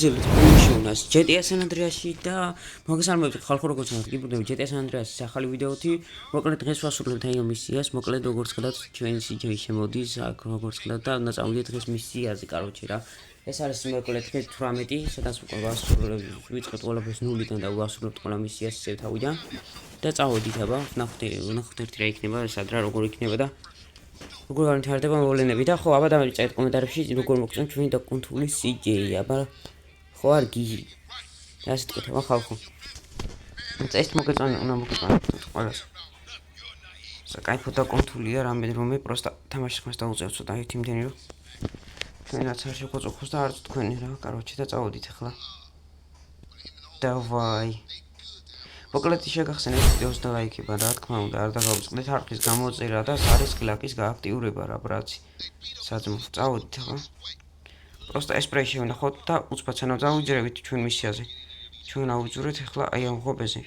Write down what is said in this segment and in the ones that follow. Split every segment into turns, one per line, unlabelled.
Žilvinas GTA San Andreas-ში და მოგესალმებით ხალხო როგორც გიბურდები GTA San Andreas-ის ახალი ვიდეოთი. მოკლედ დღეს ვასრულებთ აი მისიას. მოკლედ როგორც ხდათ ჩვენი CJ შემოდის აქ როგორც ხდათ და უნდა წავიდეთ დღეს მისიაზე, კაროჩე რა. ეს არის მოკლედ 18, სადაც ვასრულებთ ვიწყებთ ყველაფერს ნულიდან და ვასრულებთ ყველა მისიას ისევ თავიდან. და წავედით აბა, ნახოთ ერთი რა იქნება, სად რა როგორ იქნება და როგორ განვითარდება მოვლენები და ხო აბა დამეწეთ კომენტარებში როგორ მოგწონთ ჩვენი დაკუნთული CJ აბა ხო არ გიჟი და ასე თქვა ხალხო ეს მოგეწონა უნდა მოგეწონა ყველას საკაიფო დაკუნთულია რამე პროსტა თამაშის ხმას დაუწევ ცოტა ერთი იმდენი რომ ჩვენაც არ შეგვაწუხოს და არც თქვენი რა კაროჩე და წავედით ახლა დავაი მოკლედ შეგახსენეთ ვიდეოს და ლაიქება რა თქმა უნდა არ დაგავიწყდეთ არხის გამოწერა და არის კლაკის გააქტიურება რა ბრაცი საძმო წავედით ახლა Просто ესპრეი შევნახოთ და უცბაცანო დავიჯერებით ჩვენ მისიაზე. ჩვენ ავიძურეთ ახლა აი ამ ღობეზე.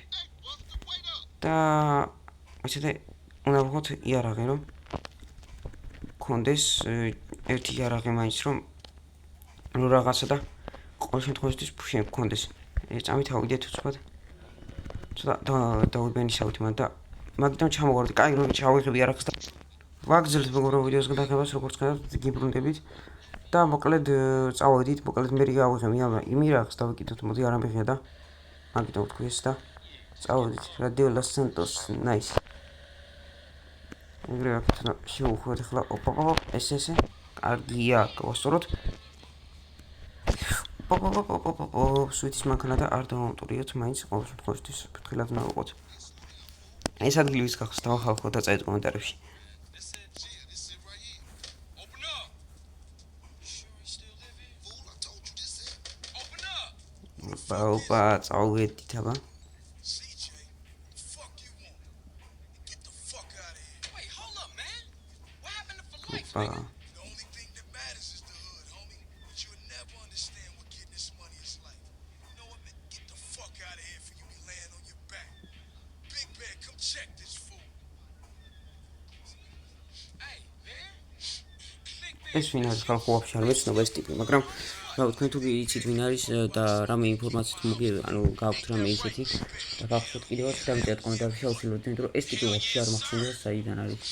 და ესეთი უნდა ვხოთ იარაღი რომ კონდეს ერთი იარაღი მაინც რომ რაღაცა და ყოველ შემთხვევაში ფუში კონდეს. წამით ავიდეთ უცბად. ცოტა დავიბენისავთ მან და მაგიტომ ჩამოვარდით. კაი რომ ჩავიღებ იარაღს და ვაგრძელებ მეგობრებო ვიდეოს გადაღებას როგორც ხედავთ გიბრუნდებით. და მოკლედ წავედით, მოკლედ მე გავიღებ იმირაღს და ვიკითხოთ მოდი არ ამიღია და მაგიტომ ვთქვი ეს და წავედით რადიო ლას სანტოს ნაის ეგრე აქ შევუხვდეთ ახლა ოპ ესე კარგია გავასწოროთ სუიტის მანქანა და არ დავამტურიოთ მაინც ყოველ შემთხვევაში ფრთხილად უნდა ვიყოთ ეს ადგილი ვის გახსნა ხალხო და წაით კომენტარებში Opa, წავედით აბა. ეს ვინ არის ხალხო ვაფშე არ მეცნობა ეს ტიპი, მაგრამ რა თქვენ თუ იცით ვინ არის და რამე ინფორმაციით ანუ გაქვთ რამე ისეთი და გახსოვთ კიდევაც დამეწეთ კომენტარებში აუცილებლად იმიტომ რომ ეს ტიპი ვაფშე არ მახსენდება საიდან არის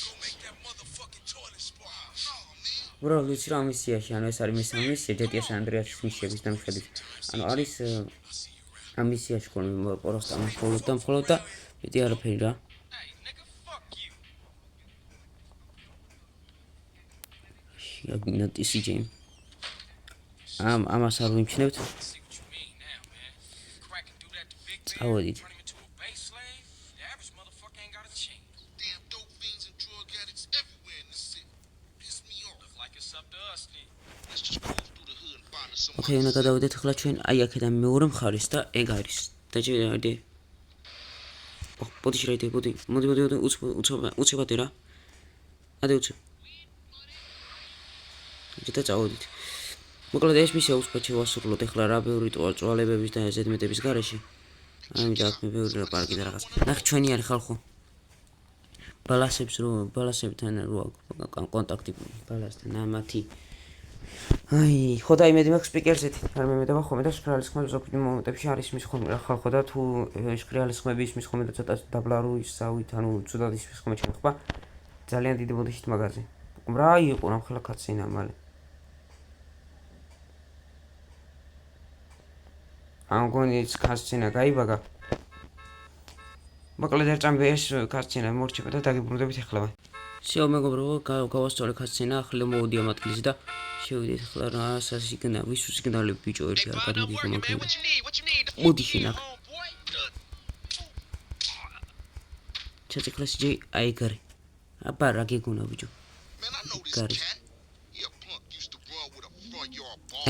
უბრალოდ ვიცი რა მისიაში ანუ ეს არის მესამე მისია GTA San Andreas-ის მისიების დამხედით ანუ არის ამ მისიაში ხოლმე პროსტა მხოლოდ და მეტი არაფერი რა აგინატი CJ ამას არ ვიმჩნევთ წავედით ოკეი უნდა გადავიდეთ ახლა ჩვენ აი აქედან მეორე მხარეს და ეგ არის და ჯერადი ბოდი შეიძლება მოდი უცებადე რა ადე უცებ და წავედით მოკლედ ეს მისია უცბად შევასრულოთ ახლა რა ბევრი წვალებების და ზედმეტების გარეშე ამიტომ აქ მე ბევრი რა პარკი და რაღაც ნახე ჩვენი არის ხალხო ბალასებთან რო კონტაქტი ბალასთან ამათი აი ხო და იმედი მაქვს სპიკერსეთი არ მემედება ხოლმე და შქრალის ხმები ზოგადად მომენტებში არის მის ხოლმე რა ხალხო და თუ შქრალის ხმები ის მის ხოლმე და ცოტა დაბლარო ისავით ანუ ცუდად ის ხოლმე ჩახება ძალიან დიდი ბოდიშით მაგაზე რა იყო რა ხელა კაცინა მალე ამ გონიც კაცინა გაიბაგა მოკლედ ერწამი ეს კაცინა მორჩება და დაგიბრუნდებით ახლა всё მეგობრებო გავასწორე კაცინა ახლა მოვიდი ამ ადგილზე და შევიდეთ ახლა რა სასიგნა ვის სიგნალები ბიჭო ერთი არ გადმოგიხო მანქანა მოდი შენ აქ ჩაწიქლა CJ აი გარი აბა რა გიგონა ბიჭო გარი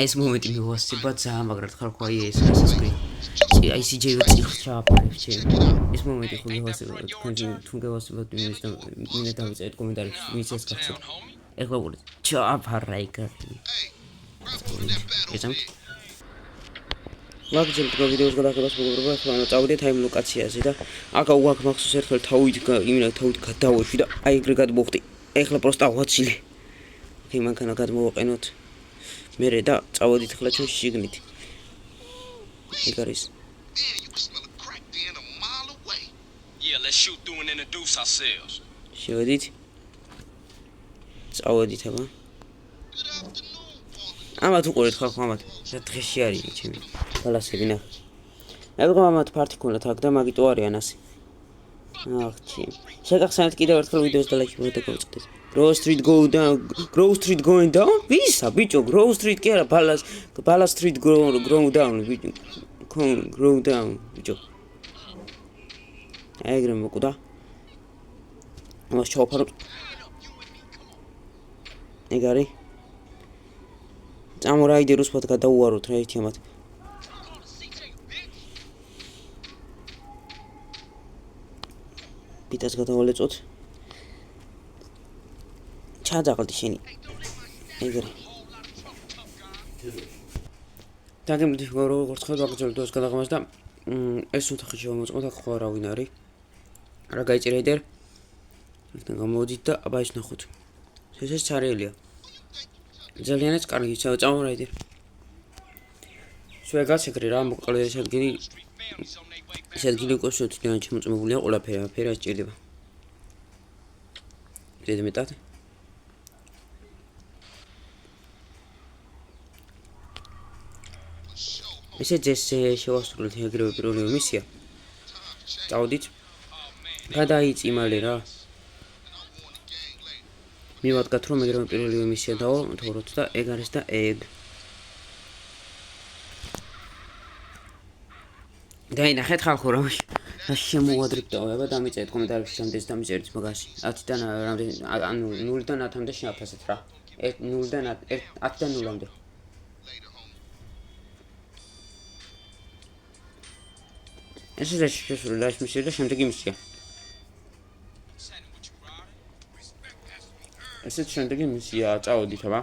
ეს მომენტი მივასწრება ძალიან მაგრად ხალხო აი ეს გასასწრი აი CJ ვეციხ ჩააფარებ ჩემ ეს მომენტი ხო მივასწრება თუ გევასწრებთ იმის და მინდა დავიწერეთ კომენტარებში ვინც ეს გახსოვთ ეხლა ვუყურეთ ჩააფარა იგარი ესამთ ვაგრძელებ ვიდეოს გადაღებას მეგობრებო ახლა უნდა წავიდეთ აი ამ ლოკაციაზე და აქ უაქ მახსოვს ერთხელ თავით გადავეშვი და აი ეგრე გადმოვხდი ეხლა პროსტა ვაცილე მანქანა გადმოვაყენოთ მერე და წავედით ახლა ჩვენ შიგნით ეგ არის
Yeah, let's shoot through and introduce ourselves.
შევედით წავედით აბა ამათ უყურეთ ხალხო ამათ რა დღეში არის ჩემი ბალასები ნახე ებღა ამათ პარტიკულად აქ და მაგიტო არიან ასე აх ჩემ შეგახსენეთ კიდევ ერთხელ ვიდეოს და ლაიქი და გავწყდეთ Grove Street going down ვისა ბიჭო Grove Street კი არა Bala Street go down ბიჭო grow down ბიჭო ეგრე მოკვდა მას ჩავფარო ეგ არის წამორაიდეროს ფოთ გადაუაროთ რა ერთი ამათ პიტას გადავალეწოთ ჩაძაღლდი შენი ეგრე დაგემდი როგორც ხარ დაგძელო დროს გადაღმას და ეს ოთახი შევამოწყოთ აქ ხო არავინ არის რა გაიჭირა იდერ აქთან გამოვიდით და აბა ის ნახოთ ეს ცარიელია ძალიანაც კარგი წამორაიდერ შეგაცეკრე რა მოკლედ ეს ადგილი უკვე შეთიდან შემოწმებულია ყველაფერი აფერა სჭირდება ზედ მეტად ესეც ეს შევასრულეთ ეგრევე პირველი მისია წავდით გადაიწი მალე რა მივადგათ რომ ეგრევე პირველი მისია დავთოროთ და ეგ არის და ეგ დაინახეთ ხალხო რა შემოვადრებდა აბა დამიწერეთ კომენტარებში რამდენს დამიწერეთ მაგაში 10-დან რამდენი ანუ 0-დან 10-მდე შეაფასეთ რა 0-დან 10-დან 0-მდე ეს ის შესრულდა ეს მისია და შემდეგი მისია ესეც შემდეგი მისია წავედით აბა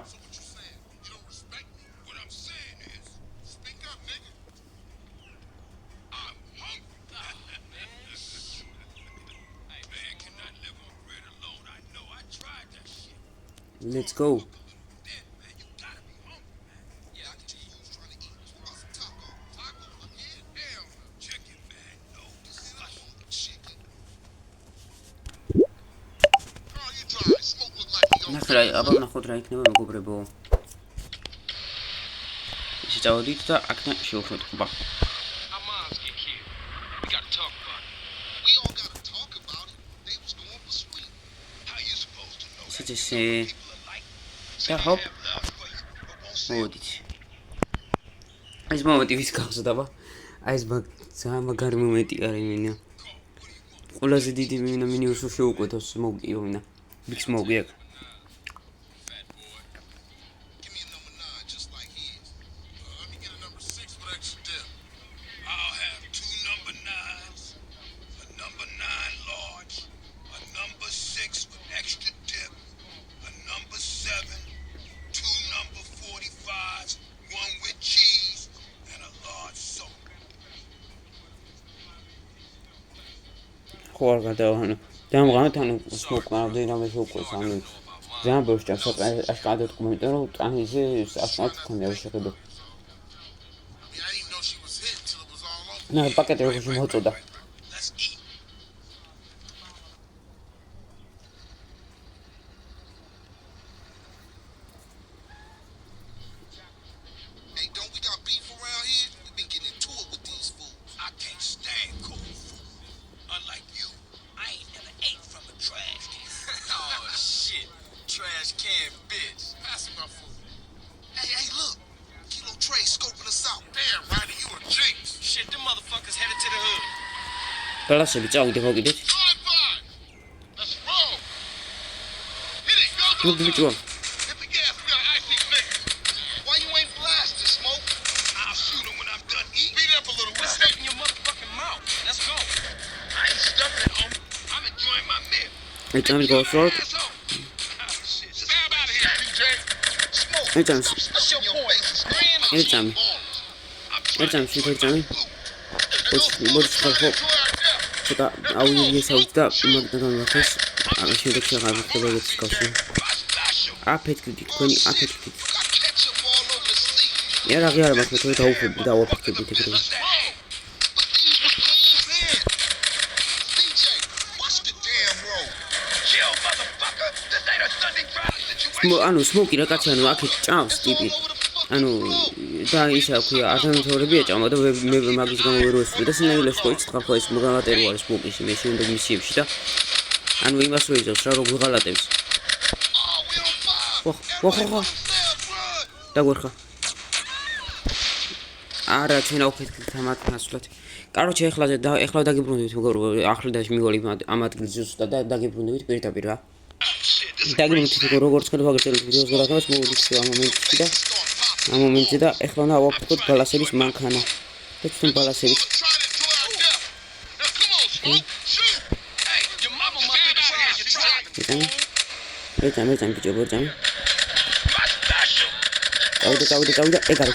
Let's go. ნახე აბა ნახოთ რა იქნება მეგობრებო. ისე წავედით და აქთან შევხვდით ყბა. ესე და ჰოპ მოდით ეს მომენტი ვის გავხსნა აი ეს მაგარი მომენტი არის მინა ყველაზე დიდი მინა მინიუსო შეუკვეთოს მოვკიო მინა ბიქს მოვკიე ხوار გადავანა დამღანეთ ანუ სმოკავდი რამე შევყვეს ანუ ძალიან ბოშჭა აშკადოთ კომენტარ რომ ტანიზე აშკადოთ ქონდა შეხედო ნა პაკეტი როგორ შემოწოდა
Trash can bitch. Pass me my food. Hey, look. Kilo Trey scoping us out. Damn, Ryder, you a jinx. Shit, them motherfuckers headed to the hood.
ბალასები წავიდე მოგიდეთ.
Let's roll. Hit it, go.
Hit the
gas, we got icy niggas. Why you ain't blasting, Smoke? I'll shoot him when I'm done eating. Beat it up a little bit. Step in your motherfucking mouth. Let's go. I ain't stuffing it, homie. I'm enjoying my meal.
Hey, time to go short. Hey, What's the check out this out that Magdalene office. I should have checked out the discussion. Apet could be 20 apet. იარაღი არ მაქვს მე დაუფები დავაფიქრებით ეგრევე
But these was clean then. CJ, watch the damn road. Chill, motherfucker. This ain't a Sunday trial situation.
ანუ სმოკი რა კაცი ანუ აქ ჭამს ტიპი ანუ და ისა ქვია ადამიანები ეჭამა და მე მაგის გამო ვერ ვესწრე და სინამდვილეში ხო იცით ხო ეს მოგალატერი არის სმოკის მე შემდეგ მისიებში და ანუ იმას ვეძებს რა რომ ვიღალატებს ხო დაგვერხა არა ჩვენ აუქეთქით ამათ მასულად კაროჩე ეხლა დაგიბრუნდებით მეგობრებო ახლდაში მიგოლი ამ ადგილზე ზუსტად და დაგიბრუნდებით პირდაპირ რა დაგიბრუნდებით როგორც გადავაგრძელებთ ვიდეოს გადაღებას მოვიდეთ ამ მომენტში და ეხლა უნდა ავაფრთხოთ ბალასების მანქანა და ჩვენ ბალასებით მეწამე ბიჭო ბორჯამი წავიდა ეგარი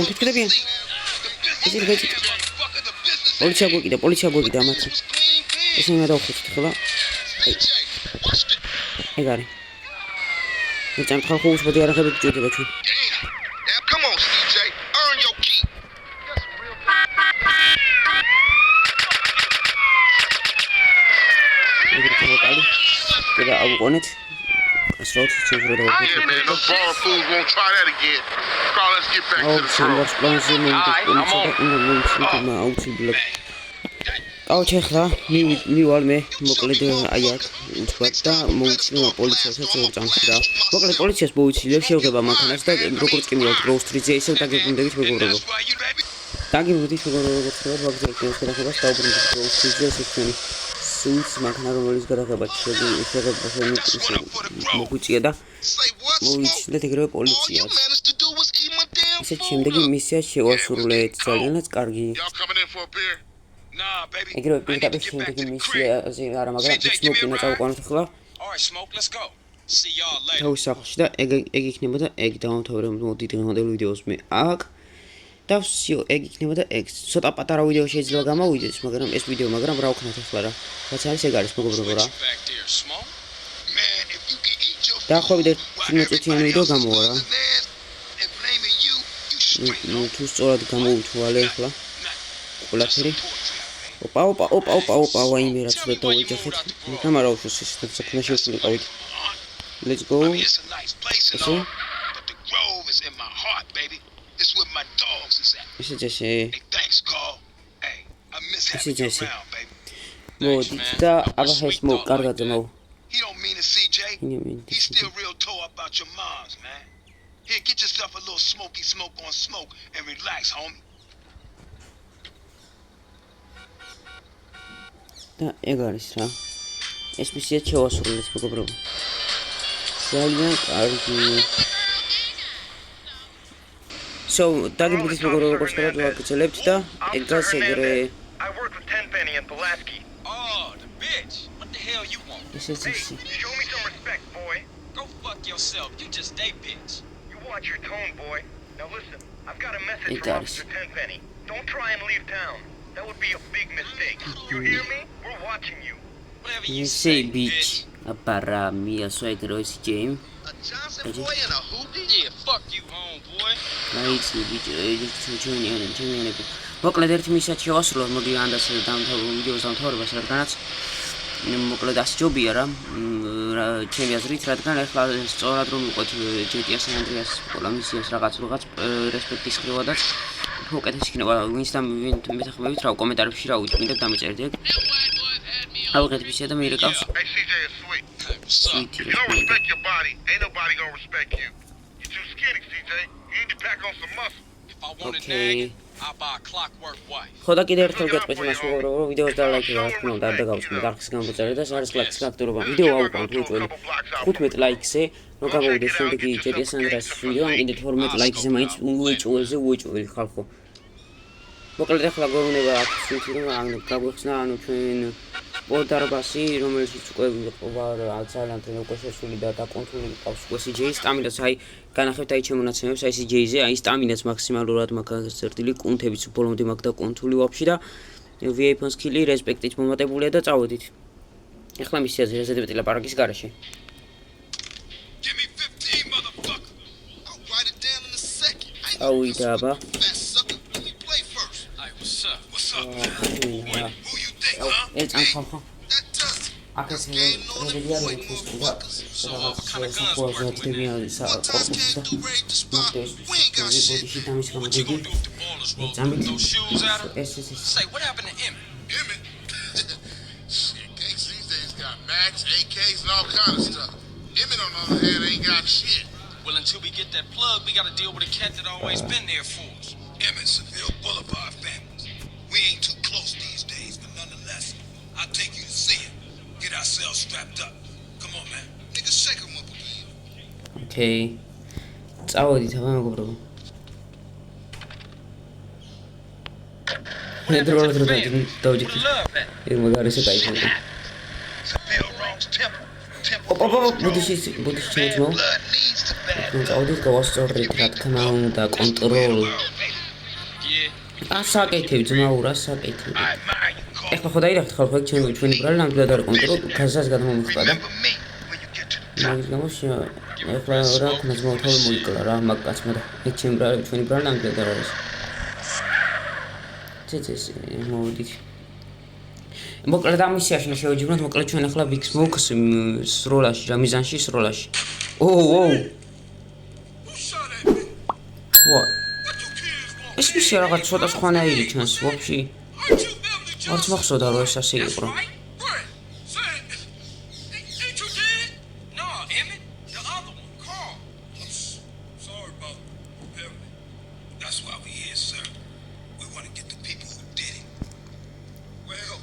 ფიქრებიან პოლიცია გვეკიდა მათი ესენი გადავხუცით ხოლა ეგარი მეწამე ხალხო უსბოდი არახებით ჯოდება ჩვენ
Now come on, CJ, earn your keep.
და აუყონეთ ასროთ ციფრად
Yeah, man, those bar fools won't try that again. Carl, let's get back to the
სამბარს პლანზე აუჩე ხლა მივალ მე მოკლედ აი აქ უცხოდ და მოუწია პოლიციასაც წამში და მოკლედ პოლიციას მოუწია შევღება მანქანას და როგორც კი მივალ გროუ სტრიტზე ისევ დაგიბრუნდებით მეგობრებო დაგიბრუნდით მეგობრებო როგორც ვაგზავნეთ გადახებას დაუბრუნდით გროუ სტრიტზე ესენი სუიც მანქანა რომელიც გადახებათ მოგვიწია და მოუწიეთ ეგრევე პოლიციას ესეთ შემდეგი მისია შევასრულეთ ძალიანაც კარგი ეგრევე პირდაპირ შემდეგი მისიაზე არა მაგრამ სმოკინა წავყვანოთ ახლა თავის სახლში და ეგ იქნებოდა ეგ დავამთავრე მოდით დღევანდელ ვიდეოს მე აქ და всё ეგ იქნებოდა ეგ ცოტა პატარა ვიდეო შეიძლება გამოვიდეს მაგრამ ეს ვიდეო მაგრამ რა ვქნათ ახლა რა რაც არის ეგ არის მეგობრებო რა დაახლოებით 10 წუთიანი ვიდეო გამოვა რა თუ სწორად გამოუთვალე ახლა ყველაფერი ოპა ვაიმე რაც უნდა დავეჯახეთ მაგრამ არა უშოს ეს საქმე შევწყვეტავით let's go so
It's where my dogs is at.
This is just a.
Hey, thanks, Carl. Hey, I miss having you around, baby.
Modita aba smoke kargate mo.
He don't mean it, CJ. He's still real tore about your moms, man. Here, get yourself a little smoky smoke on smoke and relax, homie.
Da egaris ra. Es misiya chevasrulet megobrebo. Ძალიან კარგი. So, დაგიბრუნდით მეგობრებო, როგორც ვაგრძელებთ და ეგრას ეგრე.
I work with Tenpenny and Pulaski.
Oh, the bitch. What the hell you want?
This is
Show me some respect, boy.
Go fuck yourself. You just a bitch.
You watch your tone, boy. Now listen, I've got a message
It
from
does.
Officer Tenpenny. Don't try and leave town. That would be a big mistake. You hear me? We're watching you.
Whatever
You
you
say
say,
bitch. Apara mia so egros game.
A Johnson boy and a hoopty?
Yeah, fuck you, homeboy.
Nice bitch. Join. მოკლედ ერთ მისიად შევასრულოთ, მოდი ანდას დამთავრებულ ვიდეოს დამთავრებას რადგანაც მოკლედ ასჯობია რა ჩემი აზრით, რადგან ახლა სწორად რომ ვიყოთ GTA San Andreas ყველა მისიას რაღაც რესპექტის ხრივადაც უკეთესი იქნება ვინც და მეთანხმებით რა კომენტარებში რა უჭმინდეთ დამეწერდე ავიღეთ მისია და მიირეკავს
Hey, CJ is sweet.
Sweet,
You don't respect your body, ain't nobody gonna respect you. You're too skinny, CJ. You need to pack on some muscle.
If I want a
Okay.
nag, I'll buy a clockwork wife.
ხო და კიდევ ერთხელ გეტყვით იმას მეგობრებო ვიდეოს და ლაიქი რა თქმა უნდა არ დაგავსებთ არხის გამოწერა და არის კლაკის გაქტურობა ვიდეო აუყავთ უწველი 15 ლაიქზე რომ გამოვიდეს შემდეგი GTA San Andreas ვიდეო ან კიდევ 12 ლაიქზე მაინც უეჭველი ხალხო მოკლედ ახლა გეუბნება აქ სიტყვი რომ ან გაგვეხსნა ანუ ჩვენ პოდარბასი რომელშიც უკვე ვარ ძალიან თენ უკვე შესული და დაკონტროლი ყავს უკვე CJ-ს სტამინას აი განახებთ აი ჩემონაცემებს აი CJ-ზე აი სტამინას მაქსიმალურად მაგას წერტილი კუნთებიც ბოლომდე მაგ და კონტროლი ვაფშე და VIP-ს სკილი რესპექტით მომატებულია და წავედით ახლა მისიაზე რეზერვეტი ლაპარაკის გარეშე
Give me 15, motherfucker. I'll write it down in a second. I
წავიდა აბა.
Fat sucker. Let me play first.
Hey, what's up?
What's up, man?
რა.
Who you think, huh?
ეწან ხალხო.
That does it.
აქაც
Game on the
რეგია
boy,
როქის და
motherfuckers.
რაღაცა აქტივიანის
What's that dude ready to spot? We ain't got shit.
What you gonna do if the ballers roll?
Jump it.
Throw shoes at her?
ეს
Say, what happened to Emmett?
Emmett. Shit, gangs these days got Macs, AKs, and all kind of stuff. Emmett, on the other hand, ain't got shit.
Well, until we get that plug, we gotta deal with a cat that always been there for us.
Emmett, Seville Boulevard families. We ain't too close these days, but nonetheless, I'll take you to see him. Get ourselves strapped up. Come on, man. Nigga, shake him up again.
ოკეი. წავედით აბა მეგობრებო. ნედროლად რო დავჯიქით. ეგ მაგარისე кайფია.
Seville wrongs temple. Temple
ოპ
wrongs
ბუდიში ჩეჭმო.
blood needs to back.
ნუ წავედით გავასწორეთ რა თქმა უნდა კონტროლ.
Yeah.
ასაკეთებ ძმაურა საკეთებ.
I admire you, Carl.
ეხლა ხო დაირახეთ ხალხო ეგ ჩვენი ბრალი ნამდვილად არ კონტროლ გაზას გადმომიხდა და
Remember me when you get to the top.
მაგის გამო ეხლა რა ქნა ძმაო თავი მოიკლა რა მაგ კაცმა და ეგ ჩვენი ბრალი ნამდვილად არ არის. ცეცეს მოვიდით. მოკლედ ამ მისიაში შევეჯიბროთ მოკლედ ჩვენ ახლა Big Smoke-ს სროლაში რა მიზანში სროლაში. ოუ
Who shot at me?
what
What you kids want?
ეს მისია რაღაც ცოტა სხვანაირი ჩანს ვაფშე
Aren't you Beverly
არც
Johnson?
მახსოვდა რომ ეს ასე იყო რა.
Right? Right. Say, ain't you dead?
No, Emmett, the other one, Carl.
Sorry about Beverly. That's why we here, sir. We want to get the people who did it. Well,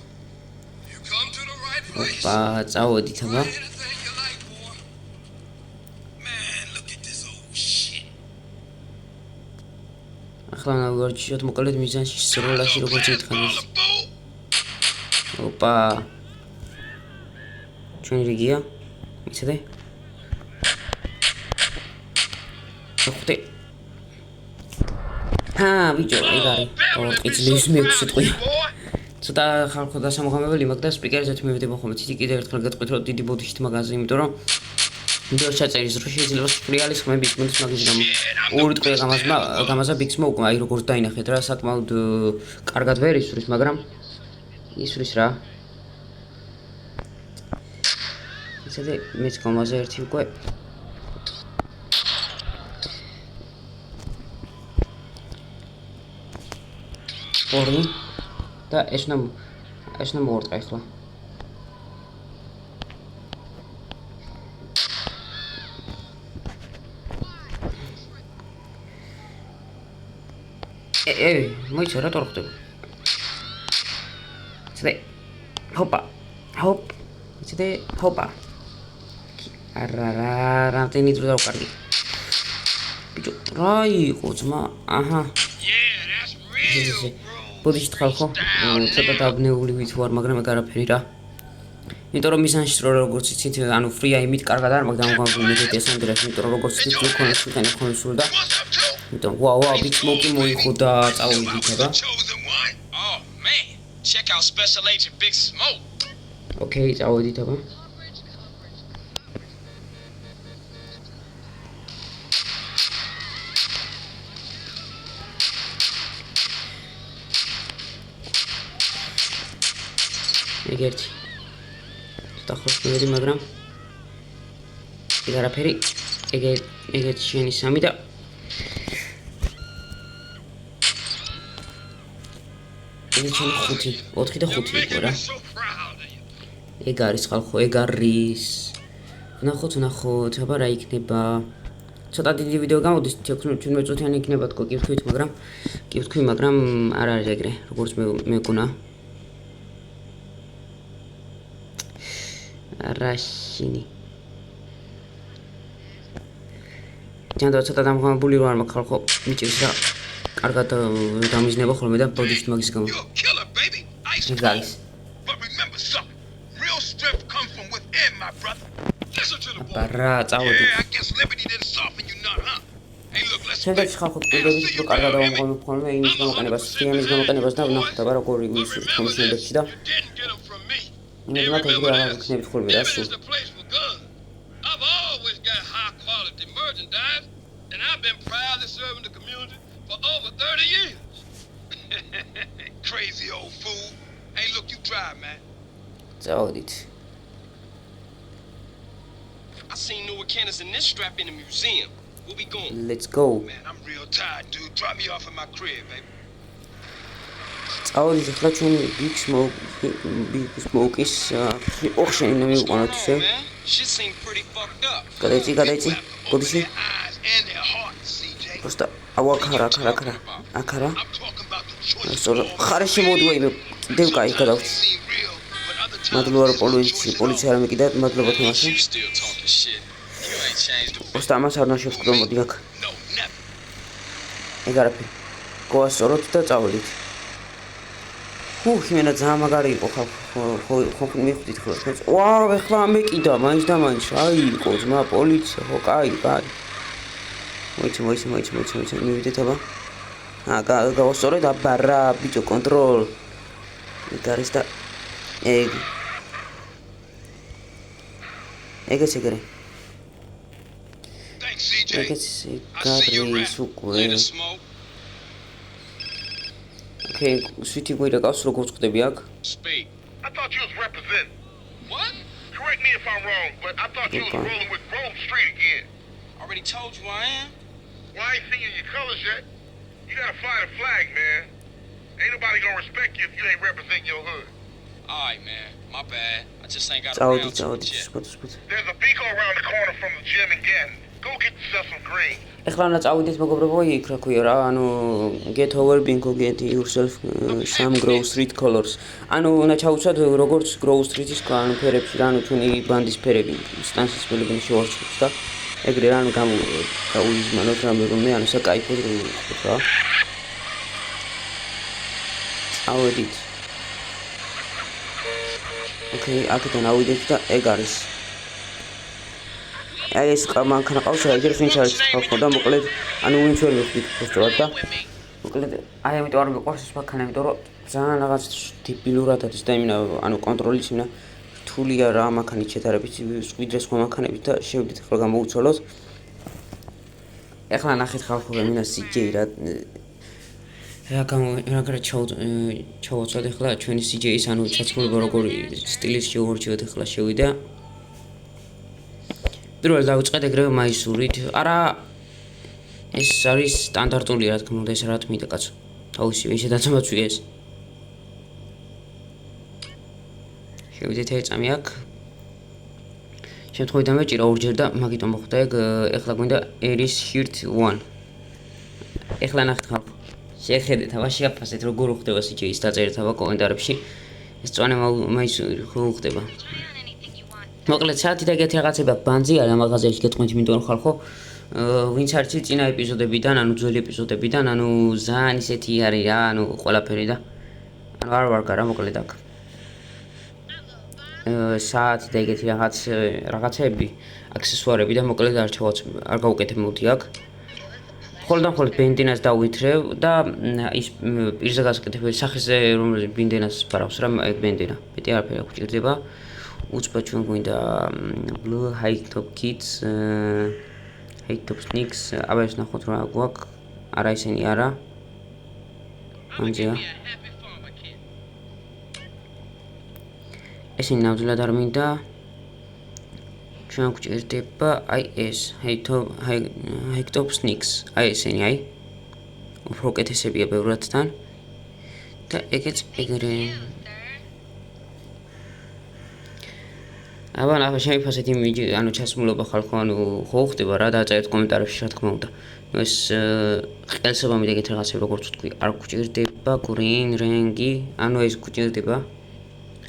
you come to the right place.
ოპა წავედით აბა.
Anything you like, boy. Man, look at this old shit.
ახლა ნავარჩიოთ მოკლედ მიზანში სროლაში როგორც ეთქანეს. ოპა ჩვენი რიგია მიცადე ხუთი ბიჭო ეგ არის ორ წლის მეექვსე ტყვია ცოტა ხალხო დასამოღამებელი მაგ და სპიკერზეც მივიდება ხოლმე თითი კიდევ ერთხელ გეტყვით რომ დიდი ბოდიშით მაგაზე იმიტომ რომ ვიდეო ჩაწერის რო შეიძლება სპრიალის ხმები გმოდის მაგის გამო ორი ტყვია გამაზა Big Smoke აი როგორც დაინახეთ რა საკმაოდ კარგად ვერ ისვრის მაგრამ ისვრის რა ისე მეც გამაზე ერთი უკვე ორი და ეს უნდა მოვარტყა ახლა მოიცა რა თორ ხდება ცდე ჰოპა ჰოპ ცდე ჰოპა არა რამდენი დრო დავკარგი ბიჭო რა იყო ძმა აჰა
Yeah, that's real, bro.
ბოდიშით ხალხო ცოტა დაბნეული ვით ვარ მაგრამ ეგ არაფერი რა იმიტომ რომ მიზანში რო როგორც იცით ანუ free aim-ით კარგად არ მაგ დამოგვებული მეგეთ ესანდრეს იმიტომ რომ როგორც იცით უკონა შეგანი ხონსულ და
What's up, too?
იმიტომ ვაუ Big Smoke მოიხოდა წავიდით აბა
The chosen one.
Oh, man. Check out Special Agent Big Smoke.
ოკეი წავიდით აბა ეგ ერთი ცოტა ხოსტები მაგრამ ეგ არაფერი ეგ შენი სამი და ეგ შენი ხუთი 4 და 5 იყო რა
So proud of you.
ეგ არის ხალხო ეგ არის ვნახოთ აბა რა იქნება ცოტა დიდი ვიდეო გამოდის 16 წუთიანი იქნება თქო კი ვთქვი მაგრამ არ არის ეგრე როგორც მეკუნა რაშინი ჯანდო ცოტა დამღამებული ვარ მაგ ხალხო მიჭირს რა კარგად დამიზნება ხოლმე და ბოდიშით მაგის გამო
You're a killer, baby. Ice
ეგ
cold.
არის
But remember something. Real strength comes from within, my brother. Listen to the boy.
აბა რა წავედი
Yeah, I guess liberty didn't soften you none, huh? Hey, look, let's
შემდეგ ხალხო კიდევ უფრო კარგად დავამღამებ ხოლმე იმის გამოყენებას სქემის გამოყენებას და ვნახოთ აბა როგორ იგვის კომისიებებში და
You didn't get them from me.
ნებმა ეგრე აღარ გქნებით ხოლმე რა
Emmett
სულ
is the place for guns. I've always got high quality merchandise, and I've been proudly serving the community Crazy old fool. Hey, look, you drive, man.
წავედით.
I seen newer cannons in this strap in the museum. Where we going?
Let's go.
Man, I'm real tired, dude. Drop me off at my crib, baby.
წავედით ახლა ჩვენი Big Smoke-ის ოხშენი მივიყვანოთ ისე.
man. Shit seemed pretty fucked up.
გადაიწი. გოდიში.
Their eyes and their hearts, CJ.
Просто აქარა.
I'm talking about the choice.
სწორ ხარეში მოდივა იმე დევ კაი გადავწი.
Seem real, but other times
მადლობა რომ პოლიცია არ მეკიდა, მადლობა თამაში.
You still talking shit. You ain't changed a bit.
просто ამას არ უნდა შევსკრო მოდი აქ.
no, never.
ეგ არაფერი. გოასწოროთ და წავედით. ხიმენა ძალიან მაგარი იყო ხო მივხვდით ხოლმე. ვაუ, ეხლა მეკიდა მაინც და მაინც. აი, იყო ძმა პოლიცია, ხო, კაი. მოიცი, მივიდეთ აბა. გავასწორეთ აბარა, ბიჭო, კონტროლ. ეგ არის და ეგეც ეგრე.
Thanks, CJ.
ეგეც
I see your
გარის
rap.
უკვე.
Later, Smoke.
ოკეი, სვიტი გვირეკავს როგორც ხდები აქ?
Speak.
I thought you was representing.
What?
Correct me if I'm wrong, but I thought you was
Okay.
rolling with Grove Street again.
Already told you I am.
Well, I ain't seen you in your colors yet. You gotta fly the flag, man. Ain't nobody gonna respect you if you ain't representing your hood.
Alright, man. My bad. I just ain't got
წავედით,
around to it yet.
სპოტ.
There's a Beaco around the corner from the gym in Ganton. Go get yourself some green.
ეხლა უნდა წავიდეთ მეგობრებო, იქ რა ქვია რა, ანუ get over bingo, get yourself some Grove Street colors. ანუ უნდა ჩაუცვათ როგორც Grove Street-ის ანუ ფერებში რა, ანუ ჩვენი ბანდის ფერები, სტანსის ფერები შევარჩიოთ და ეგრე რა, ანუ გაუიზმანოთ რამე, ანუ საკაიფოდ რა. ავედით. ოკეი, აქედან ავიდეთ და ეგ არის. აი ეს მანქანა ყავს რა ჯერ ვინც არის ხო და მოკლედ ანუ ვინც ვერ მივხვდით უბრალოდ და მოკლედ აი ამიტომ არ მიყვარს ეს მანქანა იმიტომ რომ ძალიან რაღაც ტიპილურად არის და იმენა ანუ კონტროლიც იმენა რთულია რა მანქანით შედარებით სკვიდრეს ხო მანქანებით და შევიდეთ ახლა გამოუცვალოთ ახლა ნახეთ ხალხო იმენა CJ რა ჩავუწოთ ახლა ჩვენი CJ-ის ანუ ჩაცმულობა როგორი სტილის შევორჩიოთ ახლა შევიდა პირველ დავიწყეთ ეგრევე მაისურით. არა ეს არის სტანდარტული რა თქმა უნდა, ეს რა თქმა კაცო. თავისი ისედაც მოწვი ეს. შევიდეთ ეწამი აქ. შემთხვევით დამეჭირა ორჯერ და მაგიტომ მოხდა ეგ ეხლა გვინდა Aries Shirt 1. ეხლა ნახეთ ხალხო. შეხედეთ აბა შეაფასეთ როგორ ხდება CJ-ის დაწერეთ აბა კომენტარებში. ეს წვანე მაისური ხო ხდება. მოკლედ საათი და ეგეთი რაღაცება ბანძი არა მაღაზიაში გეტყვით იმიტომ რომ ხალხო ვინც არის წინა ეპიზოდებიდან ანუ ძველი ეპიზოდებიდან ანუ ძალიან ისეთი არის რა ანუ ყველაფერი და ანუ არ ვარ გარა მოკლედ აქ საათი და ეგეთი რაღაცები აქსესუარები და მოკლედ არ გავუკეთებდი აქ ხოლმე ბენდინას დავითრევ და ის პირზე გასაკეთებელი სახეზე რომელიც ბენდინას ფარავს რა ეგ ბენდინა მეტი არაფერი არ გვჭირდება უცბად ჩვენ გვინდა blue high top kids high top sneaks აბა ეს ნახოთ რა გვაქვს არა ისინი არა ამზია ესენი ნამდვილად არ მინდა ჩვენ გვჭირდება აი ეს high top sneaks აი ესენი აი უფრო უკეთესებია ბევრადთან და ეგეც ეგრე აბა ნახე შეიფასეთ იმიჯი ანუ ჩასმულობა ხალხო ანუ ხო ხდება რა დააწერეთ კომენტარებში რა თქმა უნდა ნუ ეს ყელსებამით ეგეთ რაღაცები როგორც ვთქვი არ გვჭირდება green rangi ანუ ეს გვჭირდება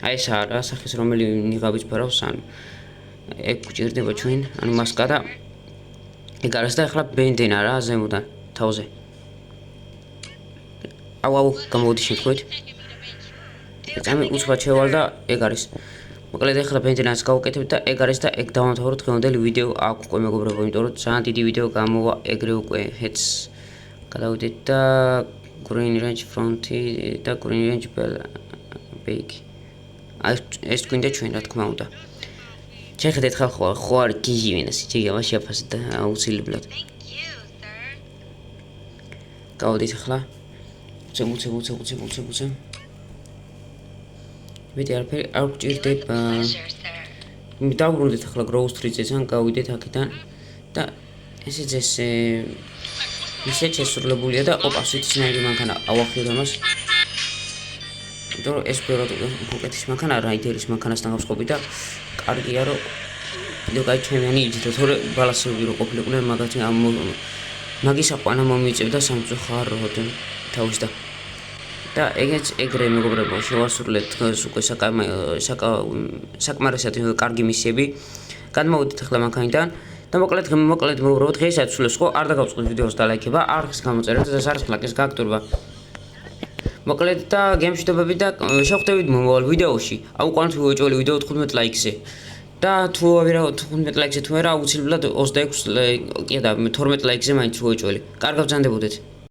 აი ეს არა სახის რომელი ნიღაბიც ფარავს ანუ ეგ გვჭირდება ჩვენ ანუ მასკა და ეგ არის და ახლა ბენდენა რა ზემოდან თავზე აუ გამოდი შეხვით ეცამი უცბად შევალ და ეგ არის მოკლედ ახლა ბენდენას გავუკეთებთ და ეგ არის და ეგ დავამთავროთ დღევანდელი ვიდეო აქ უკვე მეგობრებო იმიტომ რომ ძალიან დიდი ვიდეო გამოვა ეგრე უკვე ჰედს გადავიდეთ და green range front-ი და green range back ეს გვინდა ჩვენ რა თქმა უნდა შეხედეთ ხალხო ხო არ გიჟი ვინა CJ-ი ამაში აფასეთ და აუცილებლად გავდით ახლა უცე. მეტი არაფერი არ გჭირდება. დავბრუნდით ახლა Grove Street-იდან, გავიდეთ აქედან და ესეც ესე ისე შესრულებულია და ოპა სვიტისნაირი მანქანა ავახილებ ამას. იმიტომ რომ ეს ბევრად უკეთეს მანქანა რაიდერის მანქანასთან გავსხობი და კარგია რომ კიდევ კაი ჩემიანი იჯდა თორე ბალასები რო ყოფილიყვნენ მაგათი მაგის აყვანა მომიწევდა სამწუხაროდ თავის და ეგეც ეგრე მეგობრებო შევასრულეთ დღეს უკვე საკმარისად კარგი მისიები გადმოვიდეთ ახლა მანქანიდან და მოკლედ მეგობრებო დღესაც სულეს ხო არ დაგავწყდით ვიდეოს და ლაიქება არხის გამოწერება და სარსკლაკის გაკეთება მოკლედ და გემშვიდობები და შევხვდებით მომავალ ვიდეოში აუყვანთ ვიუეჭველი ვიდეო 15 ლაიქზე და თუ ვერა 15 ლაიქზე თუ არა აუცილებლად 26 კი და 12 ლაიქზე მაინც ვიუეჭველი კარგად ბრძანდებოდეთ